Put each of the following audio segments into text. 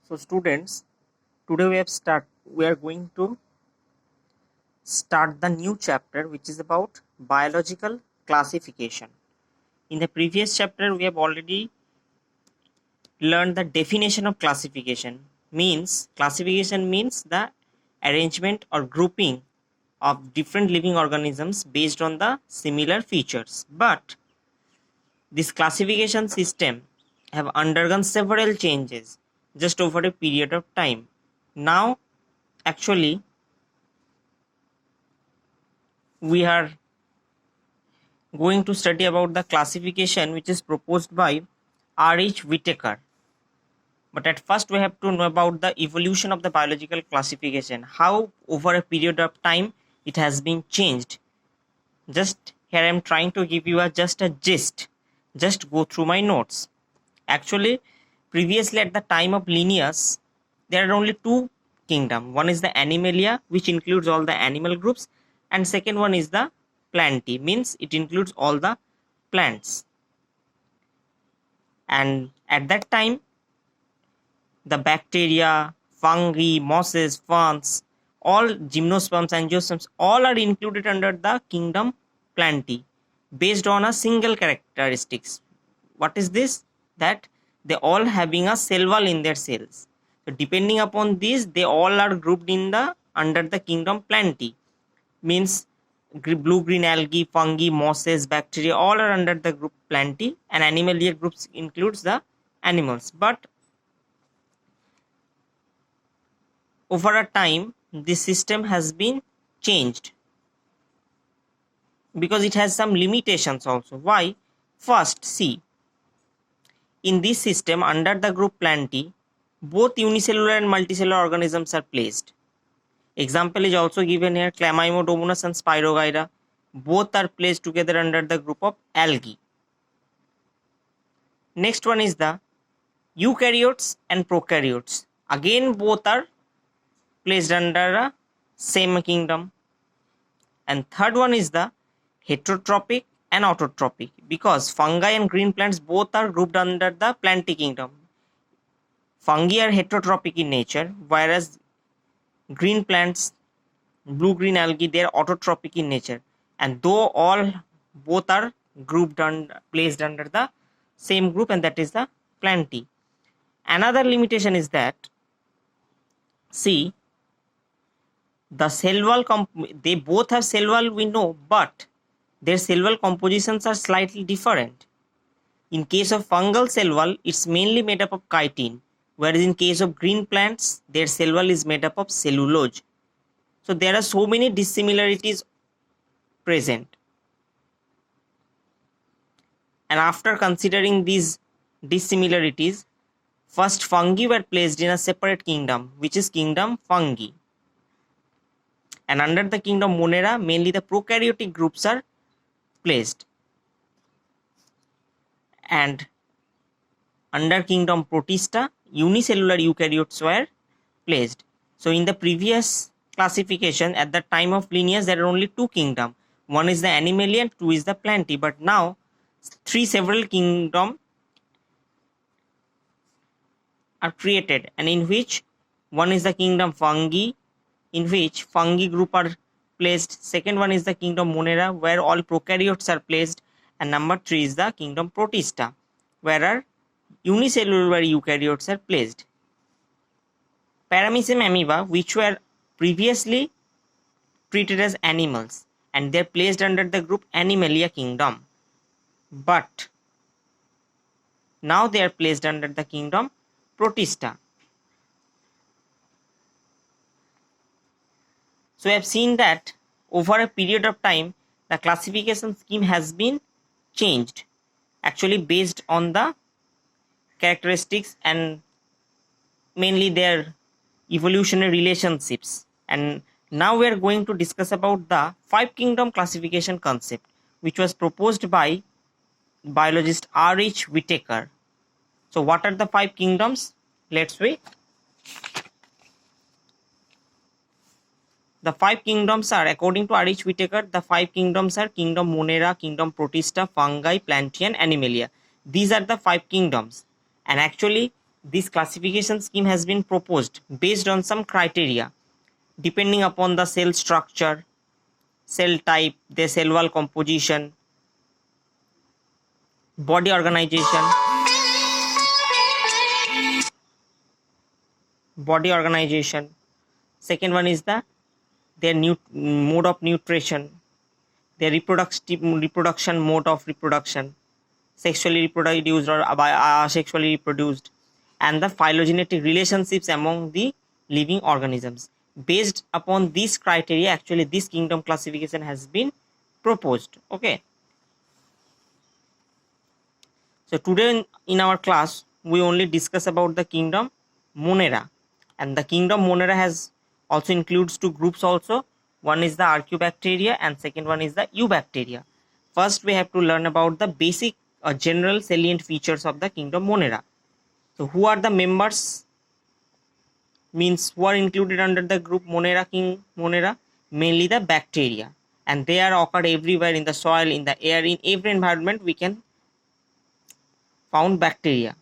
So students, today we are going to start the new chapter which is about biological classification. In the previous chapter we have already learned the definition of classification. Classification means the arrangement or grouping of different living organisms based on the similar features. But this classification system have undergone several changes just over a period of time. Now actually we are going to study about the classification which is proposed by R.H. Whitaker. But at first we have to know about the evolution of the biological classification, how over a period of time it has been changed. Just here I am trying to give you just a gist. Just go through my notes. Actually, previously at the time of Linnaeus, there are only two kingdoms. One is the Animalia, which includes all the animal groups, and second one is the Plantae, means it includes all the plants. And at that time, the bacteria, fungi, mosses, ferns, all gymnosperms, angiosperms, all are included under the kingdom Plantae based on a single characteristics. What is this? That they all having a cell wall in their cells. So depending upon this, they all are grouped in the under the kingdom Plantae. Means blue-green algae, fungi, mosses, bacteria, all are under the group Plantae, and animalia groups includes the animals. But over a time, this system has been changed because it has some limitations also. Why? First, see, in this system under the group Plantae, both unicellular and multicellular organisms are placed. Example is also given here, Chlamydomonas and Spirogyra. Both are placed together under the group of algae. Next one is the eukaryotes and prokaryotes. Again, both are placed under a same kingdom. And third one is the heterotrophic and autotrophic, because fungi and green plants both are grouped under the Plantae kingdom. Fungi are heterotrophic in nature, whereas green plants, blue-green algae, they are autotrophic in nature. And though both are grouped and placed under the same group, and that is the Plantae. Another limitation is that, see, the cell wall, they both have cell wall, we know, but their cell wall compositions are slightly different. In case of fungal cell wall, it's mainly made up of chitin, whereas in case of green plants, their cell wall is made up of cellulose. So there are so many dissimilarities present. And after considering these dissimilarities, first fungi were placed in a separate kingdom, which is kingdom fungi. And under the kingdom Monera, mainly the prokaryotic groups are placed. And under kingdom Protista, unicellular eukaryotes were placed. So in the previous classification at the time of Linnaeus, there are only two kingdoms. One is the Animalia and two is the Plantae. But now several kingdoms are created, and in which one is the kingdom Fungi, in which fungi group are placed. Second one is the kingdom Monera, where all prokaryotes are placed. And number 3 is the kingdom Protista, where unicellular eukaryotes are placed. Paramecium amoeba, which were previously treated as animals, and they're placed under the group Animalia kingdom. But now they are placed under the kingdom Protista. So I have seen that over a period of time, the classification scheme has been changed, actually based on the characteristics and mainly their evolutionary relationships. And now we are going to discuss about the 5 kingdom classification concept, which was proposed by biologist R.H. Whitaker. So what are the 5 kingdoms? Let's see. The 5 kingdoms are, according to R.H. Whitaker, the 5 kingdoms are kingdom Monera, kingdom Protista, fungi, Plantae, and Animalia. These are the 5 kingdoms. And actually, this classification scheme has been proposed based on some criteria depending upon the cell structure, cell type, their cell wall composition, body organization, second one is their mode of nutrition, their reproduction mode of reproduction, sexually reproduced or asexually reproduced, and the phylogenetic relationships among the living organisms. Based upon these criteria, actually this kingdom classification has been proposed. Okay, so today in our class we only discuss about the kingdom Monera, and the kingdom Monera has also includes two groups also. One is the Archaeobacteria and second one is the Eubacteria. First we have to learn about the basic general salient features of the kingdom Monera. So who are the members, means who are included under the group Monera, king Monera? Mainly the bacteria, and they are occurred everywhere in the soil, in the air, in every environment we can found bacteria.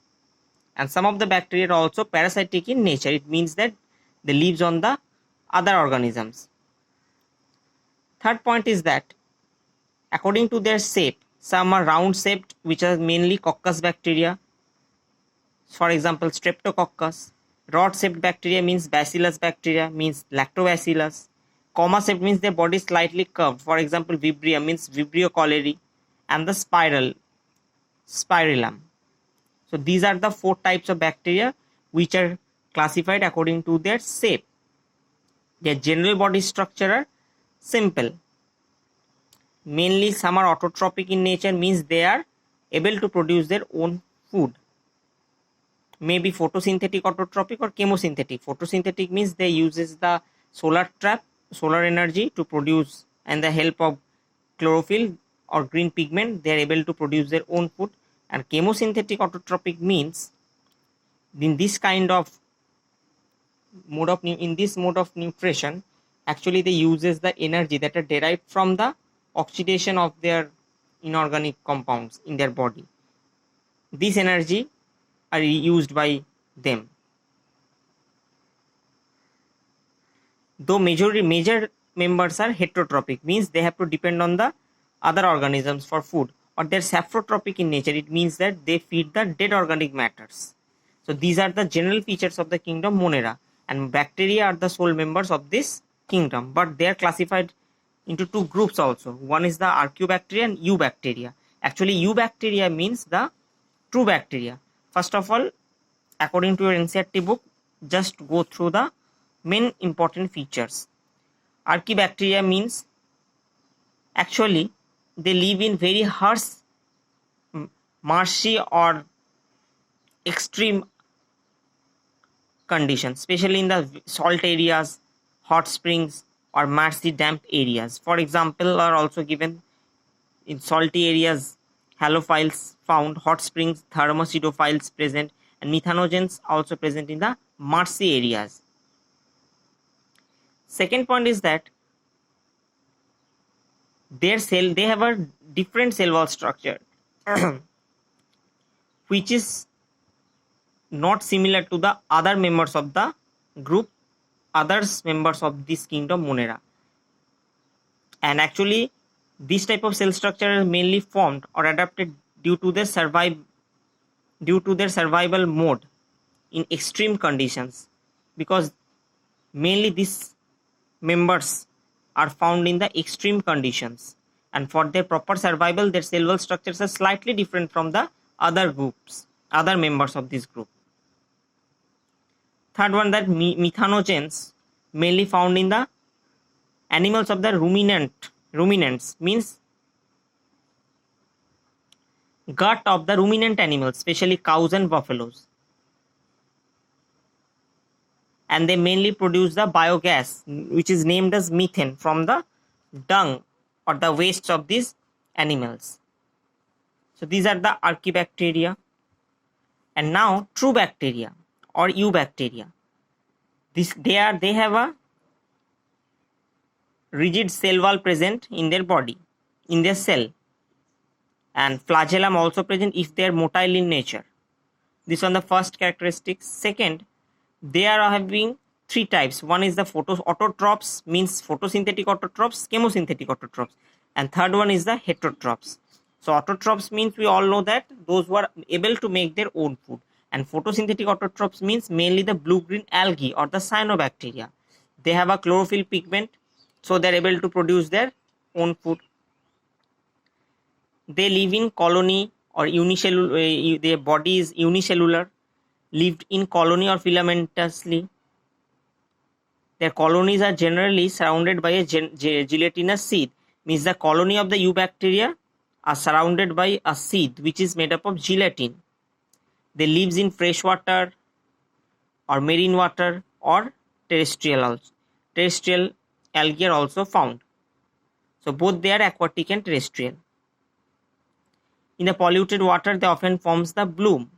And some of the bacteria are also parasitic in nature. It means that they lives on the other organisms. Third point is that according to their shape, some are round shaped, which are mainly coccus bacteria, for example streptococcus. Rod shaped bacteria means bacillus bacteria, means lactobacillus. Comma shaped means their body is slightly curved, for example vibria means vibrio cholerae, and the spirillum. So these are the four types of bacteria which are classified according to their shape. Their general body structure are simple. Mainly some are autotrophic in nature, means they are able to produce their own food. Maybe photosynthetic autotrophic or chemosynthetic. Photosynthetic means they uses the solar energy to produce, and the help of chlorophyll or green pigment they are able to produce their own food. And chemosynthetic autotrophic means in this kind of mode of nutrition, actually they uses the energy that are derived from the oxidation of their inorganic compounds in their body. This energy are used by them. Though major members are heterotrophic, means they have to depend on the other organisms for food, or they're saprotrophic in nature. It means that they feed the dead organic matters. So these are the general features of the kingdom Monera, and bacteria are the sole members of this kingdom, but they are classified into two groups also. One is the Archaeobacteria and Eubacteria. Actually Eubacteria means the true bacteria. First of all, according to your NCERT book, just go through the main important features. Archaeobacteria means actually they live in very harsh, marshy or extreme conditions, especially in the salt areas, hot springs or marshy damp areas. For example, are also given in salty areas halophiles found, hot springs thermocidophiles present, and methanogens also present in the marshy areas. Second point is that they have a different cell wall structure which is not similar to the other members of the group, others members of this kingdom Monera. And actually this type of cell structure is mainly formed or adapted due to their survival mode in extreme conditions, because mainly these members are found in the extreme conditions, and for their proper survival their cell wall structures are slightly different from the other members of this group. Third one, that methanogens mainly found in the animals of the ruminants, means gut of the ruminant animals, especially cows and buffaloes. And they mainly produce the biogas which is named as methane from the dung or the waste of these animals. So these are the Archaeobacteria. And now true bacteria or Eubacteria. They have a rigid cell wall present in their body, in their cell, and flagellum also present if they are motile in nature. This one the first characteristic. Second, they are having three types. One is the autotrophs, means photosynthetic autotrophs, chemosynthetic autotrophs, and third one is the heterotrophs. So autotrophs means we all know that those who are able to make their own food, and photosynthetic autotrophs means mainly the blue-green algae or the cyanobacteria. They have a chlorophyll pigment, so they're able to produce their own food. They live in colony or unicellular, their body is unicellular, lived in colony or filamentously. Their colonies are generally surrounded by a gelatinous seed, means the colony of the eubacteria are surrounded by a seed which is made up of gelatin. They lives in freshwater or marine water or terrestrial algae are also found. So both they are aquatic and terrestrial. In the polluted water, they often forms the bloom,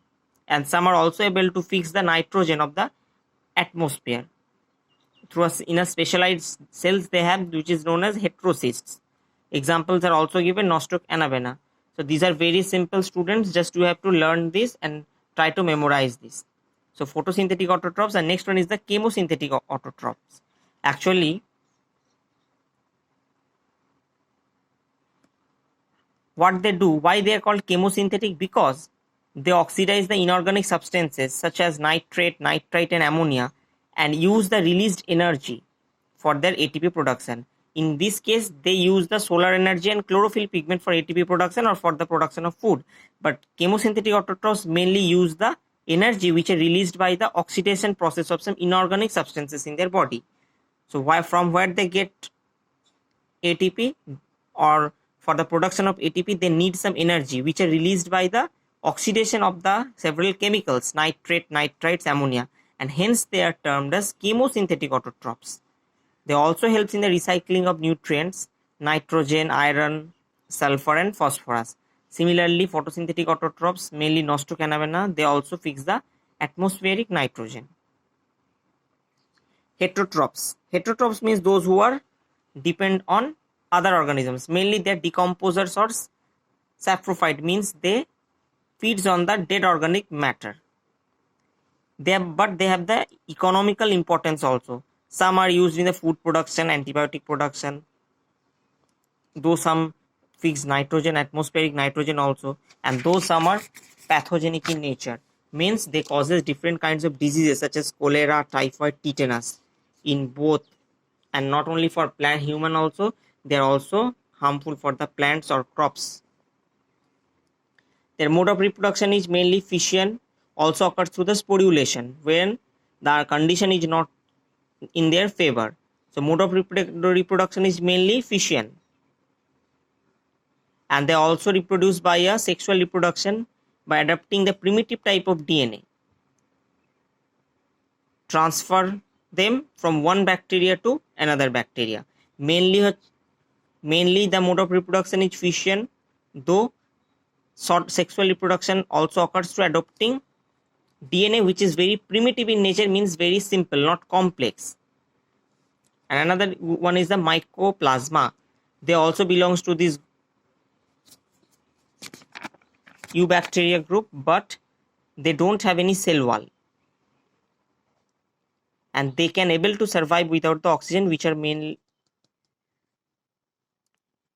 and some are also able to fix the nitrogen of the atmosphere through in a specialized cells they have, which is known as heterocysts. Examples are also given, Nostoc anabena. So these are very simple, students, just you have to learn this and try to memorize this. So photosynthetic autotrophs, and next one is the chemosynthetic autotrophs. Actually, what they do, why they are called chemosynthetic? Because they oxidize the inorganic substances such as nitrate, nitrite and ammonia and use the released energy for their ATP production. In this case, they use the solar energy and chlorophyll pigment for ATP production or for the production of food. But chemosynthetic autotrophs mainly use the energy which are released by the oxidation process of some inorganic substances in their body. So from where they get ATP, or for the production of ATP, they need some energy which are released by the oxidation of the several chemicals, nitrate, nitrites, ammonia, and hence they are termed as chemosynthetic autotrophs. They also help in the recycling of nutrients, nitrogen, iron, sulfur and phosphorus. Similarly, photosynthetic autotrophs, mainly Nostoc anabena, they also fix the atmospheric nitrogen. Heterotrophs. Heterotrophs means those who are depend on other organisms. Mainly they are decomposers or saprophyte, means they feeds on the dead organic matter. But they have the economical importance also. Some are used in the food production, antibiotic production, though some fix nitrogen, atmospheric nitrogen also, and though some are pathogenic in nature, means they causes different kinds of diseases such as cholera, typhoid, tetanus in both, and not only for plant, human also, they are also harmful for the plants or crops. Their mode of reproduction is mainly fission, also occurs through the sporulation when the condition is not in their favor. So mode of reproduction is mainly fission, and they also reproduce by a sexual reproduction by adapting the primitive type of DNA, transfer them from one bacteria to another bacteria. Mainly the mode of reproduction is fission, though sexual reproduction also occurs through adopting DNA which is very primitive in nature, means very simple, not complex. And another one is the mycoplasma. They also belongs to this eubacteria group, but they don't have any cell wall, and they can able to survive without the oxygen, which are main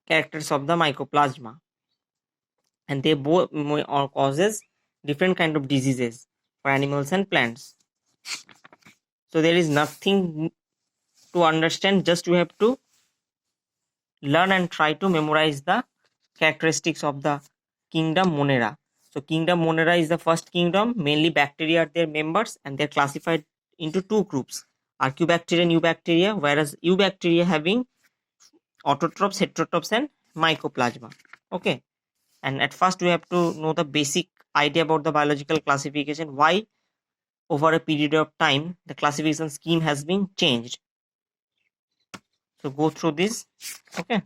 characters of the mycoplasma, and they both causes different kind of diseases for animals and plants. So there is nothing to understand, just you have to learn and try to memorize the characteristics of the kingdom Monera. So kingdom Monera is the first kingdom. Mainly bacteria are their members, and they're classified into two groups, Archaeobacteria and Eubacteria, whereas Eubacteria having autotrophs, heterotrophs and mycoplasma. Okay, and at first we have to know the basic idea about the biological classification, why over a period of time the classification scheme has been changed. So go through this. Okay.